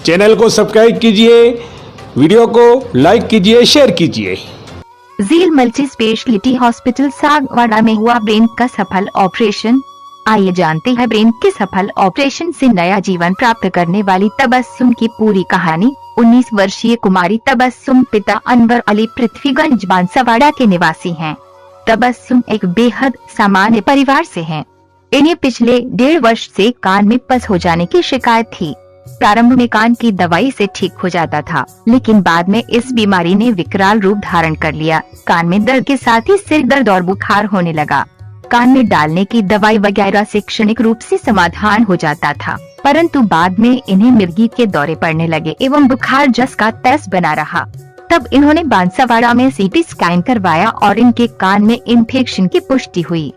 Channel को subscribe कीजिए, video को लाइक कीजिए, शेयर कीजिए। झील मल्टी स्पेशलिटी हॉस्पिटल सागवाड़ा में हुआ ब्रेन का सफल ऑपरेशन। आइए जानते हैं ब्रेन के सफल ऑपरेशन से नया जीवन प्राप्त करने वाली तबस्सुम की पूरी कहानी। 19 वर्षीय कुमारी तबस्सुम पिता अनवर अली पृथ्वीगंज बांसवाड़ा के निवासी हैं। तबस्सुम एक बेहद सामान्य परिवार से हैं। इन्हें पिछले 1.5 वर्ष से कान में पस हो जाने की शिकायत थी। प्रारंभ में कान की दवाई से ठीक हो जाता था, लेकिन बाद में इस बीमारी ने विकराल रूप धारण कर लिया। कान में दर्द के साथ ही सिर दर्द और बुखार होने लगा। कान में डालने की दवाई वगैरह से क्षणिक रूप से समाधान हो जाता था, परंतु बाद में इन्हें मिर्गी के दौरे पड़ने लगे एवं बुखार जस का तैस बना रहा। तब इन्होंने बांसवाड़ा में सीटी स्कैन करवाया और इनके कान में इन्फेक्शन की पुष्टि हुई।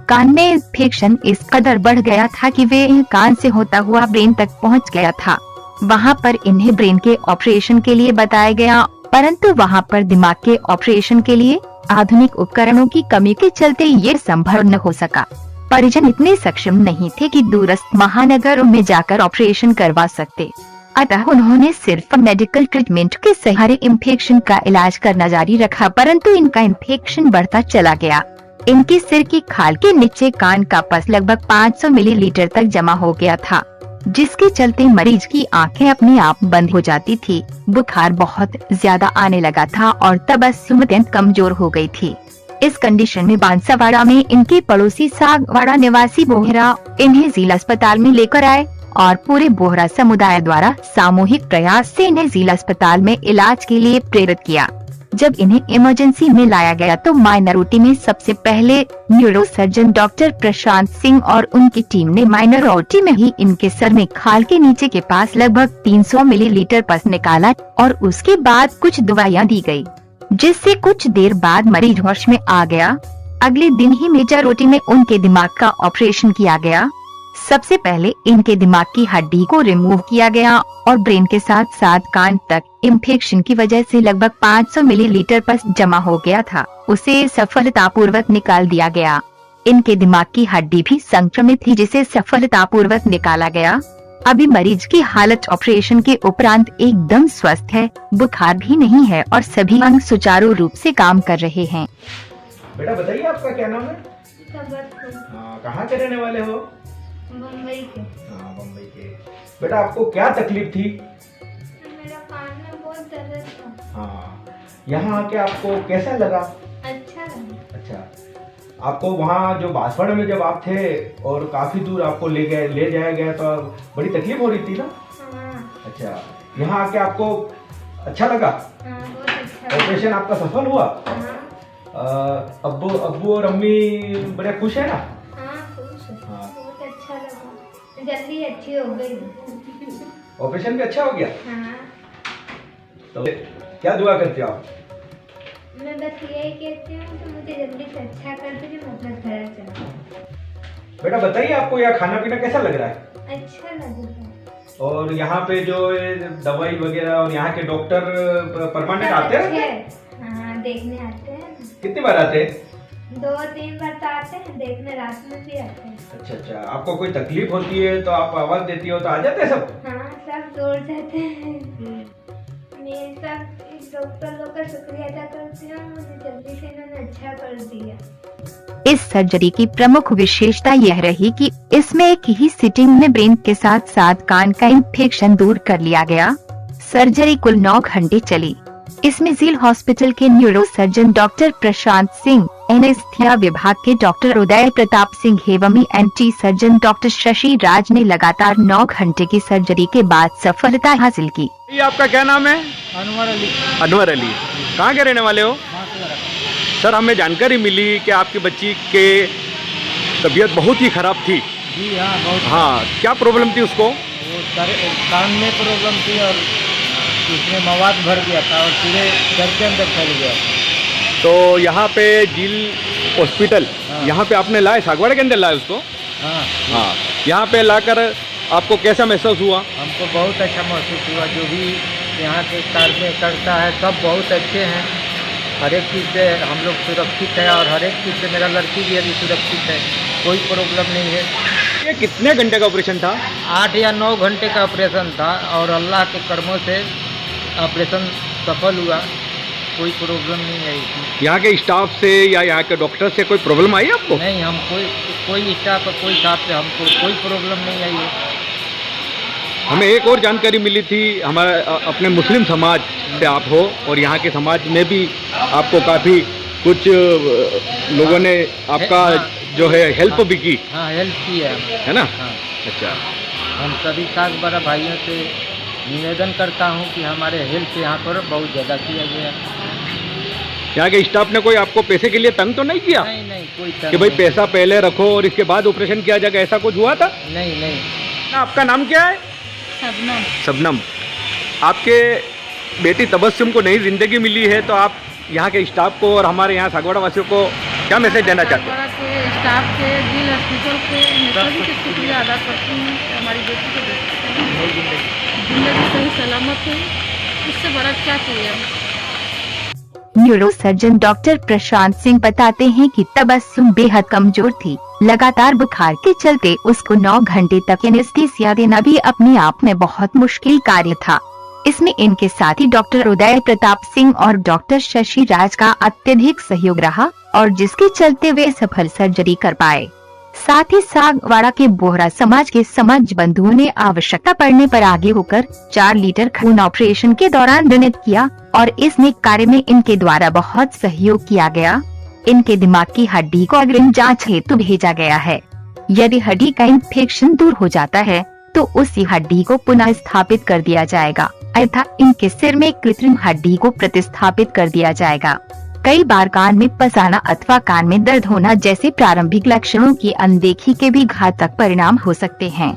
कान में इन्फेक्शन इस कदर बढ़ गया था कि वे कान से होता हुआ ब्रेन तक पहुंच गया था। वहां पर इन्हें ब्रेन के ऑपरेशन के लिए बताया गया, परंतु वहां पर दिमाग के ऑपरेशन के लिए आधुनिक उपकरणों की कमी के चलते ये संभव न हो सका। परिजन इतने सक्षम नहीं थे कि दूरस्थ महानगरों में जाकर ऑपरेशन करवा सकते, अतः उन्होंने सिर्फ मेडिकल ट्रीटमेंट के सहारे इन्फेक्शन का इलाज करना जारी रखा, परंतु इनका इन्फेक्शन बढ़ता चला गया। इनके सिर की खाल के नीचे कान का पस लगभग 500 मिलीलीटर तक जमा हो गया था, जिसके चलते मरीज की आंखें अपने आप बंद हो जाती थी। बुखार बहुत ज्यादा आने लगा था और तबस्सुम अत्यंत कमजोर हो गई थी। इस कंडीशन में बांसवाड़ा में इनके पड़ोसी सागवाड़ा निवासी बोहरा इन्हें जिला अस्पताल में लेकर आए और पूरे बोहरा समुदाय द्वारा सामूहिक प्रयास से इन्हें जिला अस्पताल में इलाज के लिए प्रेरित किया। जब इन्हें इमरजेंसी में लाया गया तो माइनर ओटी में सबसे पहले न्यूरोसर्जन डॉक्टर प्रशांत सिंह और उनकी टीम ने माइनर ओटी में ही इनके सर में खाल के नीचे के पास लगभग 300 मिलीलीटर पस निकाला और उसके बाद कुछ दवाइयां दी गई, जिससे कुछ देर बाद मरीज होश में आ गया। अगले दिन ही मेजर ओटी में उनके दिमाग का ऑपरेशन किया गया। सबसे पहले इनके दिमाग की हड्डी को रिमूव किया गया और ब्रेन के साथ साथ कान तक इन्फेक्शन की वजह से लगभग 500 मिलीलीटर पस जमा हो गया था, उसे सफलतापूर्वक निकाल दिया गया। इनके दिमाग की हड्डी भी संक्रमित थी, जिसे सफलतापूर्वक निकाला गया। अभी मरीज की हालत ऑपरेशन के उपरांत एकदम स्वस्थ है, बुखार भी नहीं है और सभी अंग सुचारू रूप से काम कर रहे हैं। बेटा बताइए आपका क्या नाम है? कहाँ के रहने वाले हो? बम्बई के। हाँ, बम्बई के। बेटा आपको क्या तकलीफ थी? मेरा कान में बहुत दर्द था। हाँ, यहाँ आके आपको कैसा लगा? अच्छा लगा। अच्छा, आपको वहाँ जो बांसवाड़ा में जब आप थे और काफी दूर आपको ले जाया गया तो बड़ी तकलीफ हो रही थी ना? हाँ। अच्छा, यहाँ आके आपको अच्छा लगा? हाँ, बहुत अच्छा लगा। ऑपरेशन आपका सफल हुआ? हाँ। अब्बू और अम्मी बड़े खुश है ना? हाँ, खुश है। हाँ। बहुत अच्छा लगा, जल्दी अच्छी हो गई। ऑपरेशन भी अच्छा हो गया? हाँ। तो क्या दुआ करते हो आप? मैं बस यही कहती हूँ कि मुझे जल्दी से अच्छा कर दीजिए, मैं अपना घर चलूँ। बेटा बताइए आपको यहाँ खाना पीना कैसा लग रहा है? अच्छा लगा। और यहाँ पे जो दवाई वगैरह और यहाँ के डॉक्टर परमानेंट आते हैं? हाँ, देखने आते हैं। कितनी बार आते हैं? 2-3 बार तो आते हैं, देखने रात में भी आते हैं। अच्छा, आपको कोई तकलीफ होती है तो आप आवाज देती हो तो आ जाते हैं सब? हाँ, सब दौड़ जाते हैं। मैं सब डॉक्टर लोग का शुक्रिया अदा करती हूँ, मुझे जल्दी से इन्होंने अच्छा कर दिया। इस सर्जरी की प्रमुख विशेषता यह रही कि इसमें एक ही सिटिंग में ब्रेन के साथ साथ कान का इन्फेक्शन दूर कर लिया गया। सर्जरी कुल 9 घंटे चली। इसमें झील हॉस्पिटल के neurosurgeon doctor Prashant Singh, anaesthesia विभाग के डॉक्टर उदय प्रताप सिंह एवं एंटी सर्जन डॉक्टर शशि राज ने लगातार 9 घंटे की सर्जरी के बाद सफलता हासिल की। ये आपका क्या नाम है? अनवर अली। अनवर अली। कहाँ के रहने वाले हो? सर, हमें जानकारी मिली कि आपकी बच्ची के तबीयत बहुत ही खराब थी। जी हाँ, बहुत। हाँ, क्या प्रॉब्लम थी उसको? वो कान में प्रॉब्लम थी और उसमें मवाद भर गया था और पूरे सर के अंदर फैल गया। तो यहाँ पे झील हॉस्पिटल, हाँ। यहाँ पे आपने लाए, सागवाड़ा के अंदर लाए उसको? हाँ हाँ, यहाँ पे लाकर आपको कैसा महसूस हुआ? हमको बहुत अच्छा महसूस हुआ। जो भी यहाँ के कार्यकर्ता है सब बहुत अच्छे हैं। हर एक चीज़ से हम लोग सुरक्षित है और हर एक चीज़ से मेरा लड़की भी अभी सुरक्षित है, कोई प्रॉब्लम नहीं है। ये कितने घंटे का ऑपरेशन था? 8 या 9 घंटे का ऑपरेशन था और अल्लाह के कर्मों से ऑपरेशन सफल हुआ, कोई प्रॉब्लम नहीं आई इसमें। यहाँ के स्टाफ से या यहाँ के डॉक्टर से कोई प्रॉब्लम आई आपको? नहीं, हम कोई स्टाफ कोई स्टाफ से हमको कोई प्रॉब्लम नहीं आई है। हमें एक और जानकारी मिली थी, हमारा अपने मुस्लिम समाज से आप हो और यहाँ के समाज में भी आपको काफ़ी कुछ लोगों ने आपका जो है हेल्प भी की। हाँ, हेल्प की है ना? हाँ। अच्छा, हम सभी साग बड़ा भाइयों से निवेदन करता हूँ कि हमारे हेल्प यहाँ पर बहुत ज़्यादा किया गया। यहाँ के स्टाफ ने कोई आपको पैसे के लिए तंग तो नहीं किया? नहीं, कोई तंग कि भाई नहीं। पैसा पहले रखो और इसके बाद ऑपरेशन किया जाएगा, ऐसा कुछ हुआ था? नहीं। आपका नाम क्या है? शबनम। शबनम। आपके बेटी तबस्सुम को नई ज़िंदगी मिली है, तो आप यहाँ के स्टाफ को और हमारे यहाँ सागवाड़ा वासियों को क्या मैसेज देना चाहते हैं? सागवाड़ा के स्टाफ के, दिल हॉस्पिटल के, मैं सभी के शुक्रिया अदा करती हूँ कि हमारी बेटी को जिंदगी सही सलामत है, इससे बड़ा क्या चाहिए। न्यूरोसर्जन डॉक्टर प्रशांत सिंह बताते हैं कि तबस्सुम बेहद कमजोर थी। लगातार बुखार के चलते उसको 9 घंटे तक एनेस्थीसिया देना भी अपने आप में बहुत मुश्किल कार्य था। इसमें इनके साथी डॉक्टर उदय प्रताप सिंह और डॉक्टर शशि राज का अत्यधिक सहयोग रहा और जिसके चलते वे सफल सर्जरी कर पाए। साथ ही सागवाड़ा के बोहरा समाज के समाज बंधुओं ने आवश्यकता पड़ने पर आगे होकर 4 लीटर खून ऑपरेशन के दौरान डोनेट किया और इस नेक कार्य में इनके द्वारा बहुत सहयोग किया गया। इनके दिमाग की हड्डी को अग्रिम जांच हेतु भेजा गया है। यदि हड्डी का इन्फेक्शन दूर हो जाता है तो उसी हड्डी को पुनः स्थापित कर दिया जाएगा, अर्थात इनके सिर में कृत्रिम हड्डी को प्रतिस्थापित कर दिया जाएगा। कई बार कान में पस आना अथवा कान में दर्द होना जैसे प्रारंभिक लक्षणों की अनदेखी के भी घातक परिणाम हो सकते हैं।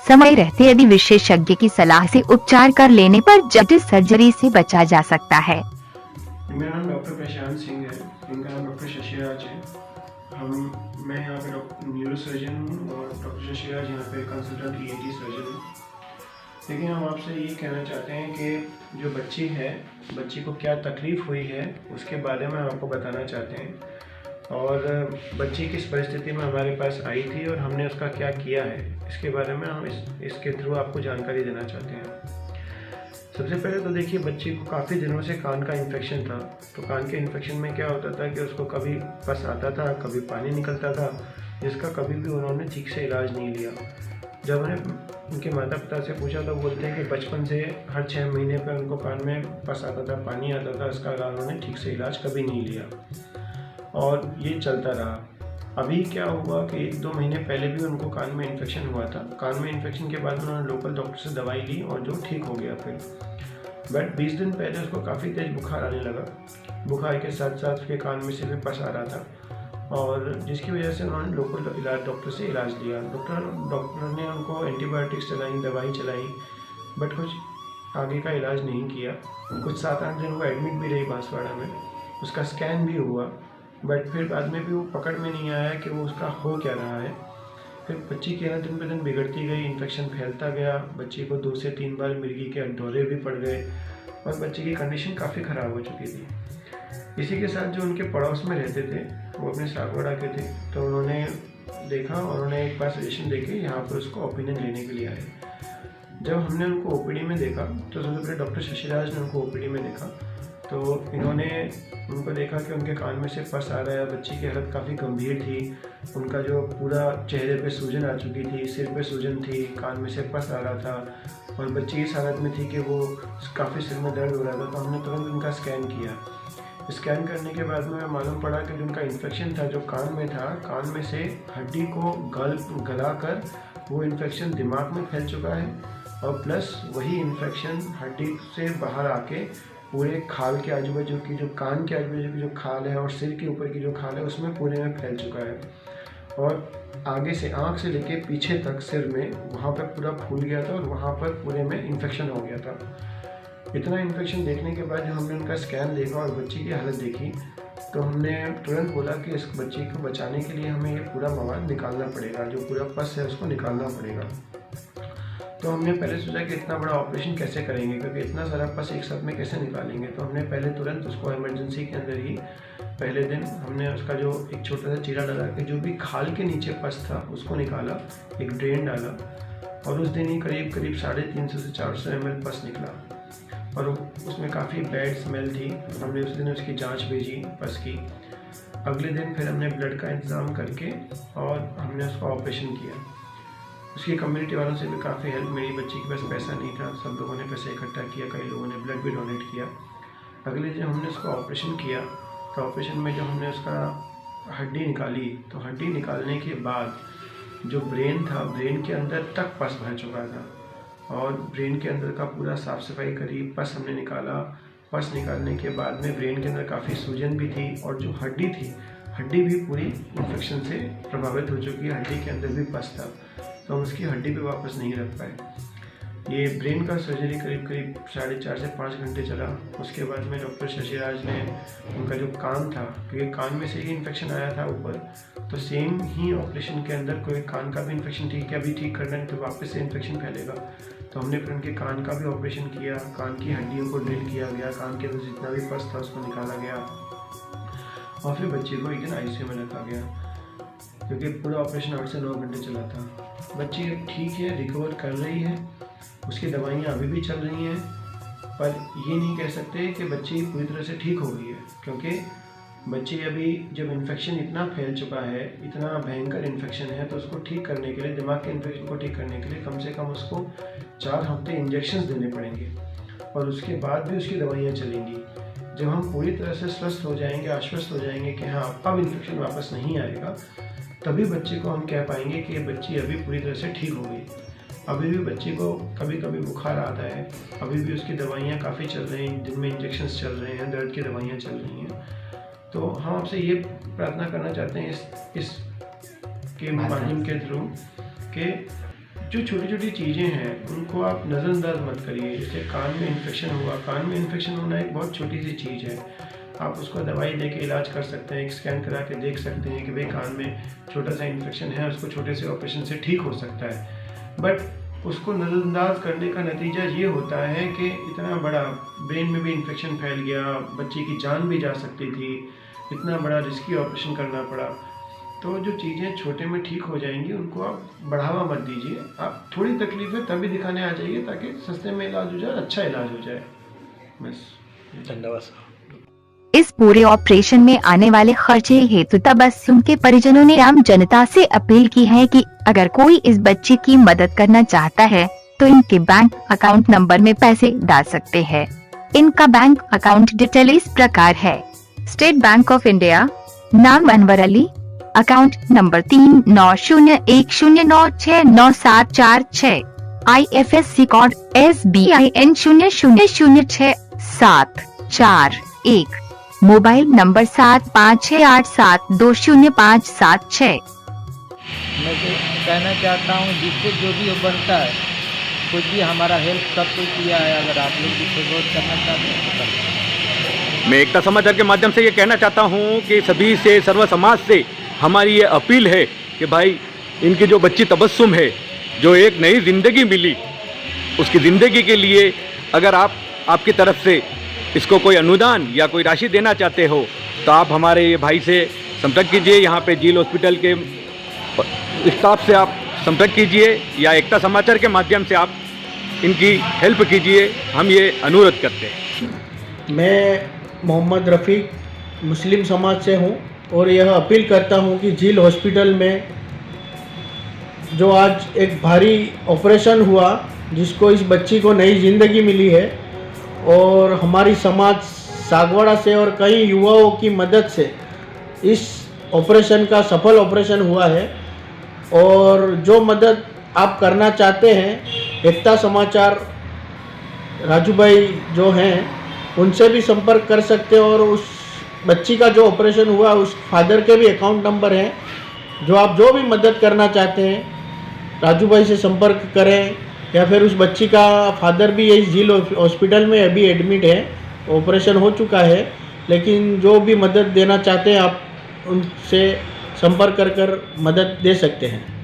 समय रहते यदि विशेषज्ञ की सलाह से उपचार कर लेने पर जटिल सर्जरी से बचा जा सकता है। मेरा नाम डॉक्टर प्रशांत सिंह है, इनका नाम डॉक्टर शशि राज है। मैं यहाँ पे न्यूरो सर्जन हूँ और डॉक्टर शशि राज यहाँ पे कंसल्टेंट ENT सर्जन हूँ। लेकिन हम आपसे ये कहना चाहते हैं कि जो बच्ची को क्या तकलीफ़ हुई है उसके बारे में आपको बताना चाहते हैं और बच्ची किस परिस्थिति में हमारे पास आई थी और हमने उसका क्या किया है, इसके बारे में हम इसके थ्रू आपको जानकारी देना चाहते हैं। सबसे पहले तो देखिए, बच्ची को काफ़ी दिनों से कान का इन्फेक्शन था। तो कान के इन्फेक्शन में क्या होता था कि उसको कभी पस आता था, कभी पानी निकलता था, जिसका कभी भी उन्होंने ठीक से इलाज नहीं लिया। जब उन्हें उनके माता पिता से पूछा तो बोलते हैं कि बचपन से हर 6 महीने पर उनको कान में पस आता था, पानी आता था, इसका उन्होंने ठीक से इलाज कभी नहीं लिया और ये चलता रहा। अभी क्या हुआ कि 1-2 महीने पहले भी उनको कान में इन्फेक्शन हुआ था। कान में इन्फेक्शन के बाद उन्होंने लोकल डॉक्टर से दवाई ली और जो ठीक हो गया फिर। बट 20 दिन पहले उसको काफ़ी तेज़ बुखार आने लगा। बुखार के साथ साथ उसके कान में से भी पस आ रहा था और जिसकी वजह से उन्होंने लोकल डॉक्टर से इलाज लिया। डॉक्टर ने उनको एंटीबायोटिक्स चलाई, दवाई चलाई, बट कुछ आगे का इलाज नहीं किया। कुछ 7-8 दिन वो एडमिट भी रही बांसवाड़ा में, उसका स्कैन भी हुआ, बट फिर बाद में भी वो पकड़ में नहीं आया कि वो उसका हो क्या रहा है। फिर बच्ची की हालत दिन पे दिन बिगड़ती गई, इन्फेक्शन फैलता गया, बच्ची को 2 से 3 बार मिर्गी के दौरे भी पड़ गए और बच्ची की कंडीशन काफ़ी ख़राब हो चुकी थी। इसी के साथ जो उनके पड़ोस में रहते थे वो अपने सागवाड़ा के थे, तो उन्होंने देखा और उन्होंने एक बार सजेशन देके यहाँ पर उसको ओपिनियन लेने के लिए आए। जब हमने उनको OPD में देखा तो सबसे पहले डॉक्टर शशि राज ने उनको OPD में देखा तो इन्होंने उनको देखा कि उनके कान में से पस आ रहा है, बच्ची की हालत काफ़ी गंभीर थी, उनका जो पूरा चेहरे पे सूजन आ चुकी थी, सिर पे सूजन थी, कान में से पस आ रहा था और बच्ची इस हालत में थी कि वो काफ़ी सिर में दर्द हो रहा था। तो हमने तुरंत उनका स्कैन किया। स्कैन करने के बाद में मालूम पड़ा कि जो उनका इन्फेक्शन था जो कान में था, कान में से हड्डी को गला कर वो इन्फेक्शन दिमाग में फैल चुका है और प्लस वही इन्फेक्शन हड्डी से बाहर आके पूरे खाल के आजू बाजू की जो कान के आजू बाजू की जो खाल है और सिर के ऊपर की जो खाल है उसमें पूरे में फैल चुका है और आगे से आँख से लेके पीछे तक सिर में वहाँ पर पूरा फूल गया था और वहाँ पर पूरे में इन्फेक्शन हो गया था। इतना इन्फेक्शन देखने के बाद जब हमने उनका स्कैन देखा और बच्ची की हालत देखी तो हमने तुरंत बोला कि इस बच्ची को बचाने के लिए हमें ये पूरा मवाद निकालना पड़ेगा, जो पूरा पस है उसको निकालना पड़ेगा। तो हमने पहले सोचा कि इतना बड़ा ऑपरेशन कैसे करेंगे, क्योंकि इतना सारा पस एक साथ में कैसे निकालेंगे। तो हमने पहले तुरंत उसको इमरजेंसी के अंदर ही पहले दिन हमने उसका जो एक छोटा सा चीरा लगा के जो भी खाल के नीचे पस था उसको निकाला, एक ड्रेन डाला, और उस दिन ही करीब 350 से 400 ml पस निकला, और उसमें काफ़ी बैड स्मेल थी। हमने उस दिन उसकी जांच भेजी पस की। अगले दिन फिर हमने ब्लड का इंतज़ाम करके और हमने उसका ऑपरेशन किया। उसकी कम्युनिटी वालों से भी काफ़ी हेल्प मिली। बच्ची के पास पैसा नहीं था, सब लोगों ने पैसे इकट्ठा किया, कई लोगों ने ब्लड भी डोनेट किया। अगले दिन हमने उसका ऑपरेशन किया, तो ऑपरेशन में जब हमने उसका हड्डी निकाली, तो हड्डी निकालने के बाद जो ब्रेन था, ब्रेन के अंदर तक पस भर चुका था, और ब्रेन के अंदर का पूरा साफ़ सफाई करी, पस हमने निकाला। पस निकालने के बाद में ब्रेन के अंदर काफ़ी सूजन भी थी, और जो हड्डी थी, हड्डी भी पूरी इन्फेक्शन से प्रभावित हो चुकी है, हड्डी के अंदर भी पस था, तो हम उसकी हड्डी पे वापस नहीं रख पाए। ये ब्रेन का सर्जरी करीब 4.5 से 5 घंटे चला। उसके बाद में डॉक्टर शशिराज ने उनका जो कान था, क्योंकि कान में से ही इन्फेक्शन आया था ऊपर, तो सेम ही ऑपरेशन के अंदर कोई कान का भी इन्फेक्शन ठीक है, अभी ठीक करना है तो वापस से इन्फेक्शन फैलेगा। तो हमने फिर उनके कान का भी ऑपरेशन किया, कान की हड्डियों को ड्रिल किया गया, कान के अंदर जितना भी पस था उसको निकाला गया, और फिर बच्चे को एक दिन ICU में रखा गया, क्योंकि पूरा ऑपरेशन 8 से 9 घंटे चला था। बच्ची ठीक है, रिकवर कर रही है, उसकी दवाइयाँ अभी भी चल रही हैं, पर ये नहीं कह सकते कि बच्ची पूरी तरह से ठीक हो गई है, क्योंकि बच्ची अभी जब इन्फेक्शन इतना फैल चुका है, इतना भयंकर इन्फेक्शन है, तो उसको ठीक करने के लिए, दिमाग के इन्फेक्शन को ठीक करने के लिए कम से कम उसको 4 हफ्ते इंजेक्शंस देने पड़ेंगे, और उसके बाद भी उसकी दवाइयाँ चलेंगी। जब हम पूरी तरह से स्वस्थ हो जाएंगे, आश्वस्त हो जाएंगे कि हाँ अब इन्फेक्शन वापस नहीं आएगा, तभी बच्चे को हम कह पाएंगे कि बच्ची अभी पूरी तरह से ठीक हो गई। अभी भी बच्ची को कभी कभी बुखार आता है, अभी भी उसकी दवाइयाँ काफ़ी चल रही हैं, दिन में इंजेक्शन्स चल रहे हैं, दर्द की दवाइयाँ चल रही हैं। तो हम आपसे ये प्रार्थना करना चाहते हैं इस के माध्यम के थ्रू कि जो छोटी छोटी चीज़ें हैं उनको आप नज़रअंदाज मत करिए। जैसे कान में इन्फेक्शन हुआ, कान में इन्फेक्शन होना एक बहुत छोटी सी चीज़ है, आप उसको दवाई दे के इलाज कर सकते हैं, एक स्कैन करा के देख सकते हैं कि भाई कान में छोटा सा इन्फेक्शन है, उसको छोटे से ऑपरेशन से ठीक हो सकता है। बट उसको नज़रअंदाज करने का नतीजा ये होता है कि इतना बड़ा ब्रेन में भी इन्फेक्शन फैल गया, बच्चे की जान भी जा सकती थी, इतना बड़ा रिस्की ऑपरेशन करना पड़ा। तो जो चीज़ें छोटे में ठीक हो जाएंगी उनको आप बढ़ावा मत दीजिए, आप थोड़ी तकलीफ है तभी दिखाने आ जाइए, ताकि सस्ते में इलाज हो जाए, अच्छा इलाज हो जाए। बस, धन्यवाद। इस पूरे ऑपरेशन में आने वाले खर्चे हेतु तबस्सुम के परिजनों ने आम जनता से अपील की है कि अगर कोई इस बच्चे की मदद करना चाहता है तो इनके बैंक अकाउंट नंबर में पैसे डाल सकते हैं। इनका बैंक अकाउंट डिटेल इस प्रकार है: स्टेट बैंक ऑफ इंडिया, नाम Anwar Ali, account number 390109694746, IFSC code SBIN 00067441, mobile number 7568720576। मैं तो कहना चाहता हूँ जिससे जो भी बनता है, कुछ भी हमारा हेल्प सब कुछ किया है, अगर आप लोग भी सपोर्ट करना चाहते हैं तो करें। मैं एकता समाचार के माध्यम से ये कहना चाहता हूँ कि सभी से, सर्व समाज से हमारी ये अपील है कि भाई इनकी जो बच्ची तबस्सुम है, जो एक नई ज़िंदगी मिली, उसकी ज़िंदगी के लिए अगर आपकी तरफ से इसको कोई अनुदान या कोई राशि देना चाहते हो तो आप हमारे ये भाई से संपर्क कीजिए। यहाँ पे झील हॉस्पिटल के स्टाफ से आप संपर्क कीजिए, या एकता समाचार के माध्यम से आप इनकी हेल्प कीजिए, हम ये अनुरोध करते हैं। मैं मोहम्मद रफ़ीक मुस्लिम समाज से हूँ और यह अपील करता हूँ कि झील हॉस्पिटल में जो आज एक भारी ऑपरेशन हुआ, जिसको इस बच्ची को नई ज़िंदगी मिली है, और हमारी समाज सागवाड़ा से और कई युवाओं की मदद से इस ऑपरेशन का सफल ऑपरेशन हुआ है। और जो मदद आप करना चाहते हैं, एकता समाचार राजू भाई जो हैं उनसे भी संपर्क कर सकते हैं, और उस बच्ची का जो ऑपरेशन हुआ उस फादर के भी अकाउंट नंबर हैं। आप जो भी मदद करना चाहते हैं राजू भाई से संपर्क करें, या फिर उस बच्ची का फादर भी यही झील हॉस्पिटल में अभी एडमिट है, ऑपरेशन हो चुका है, लेकिन जो भी मदद देना चाहते हैं आप उनसे संपर्क कर मदद दे सकते हैं।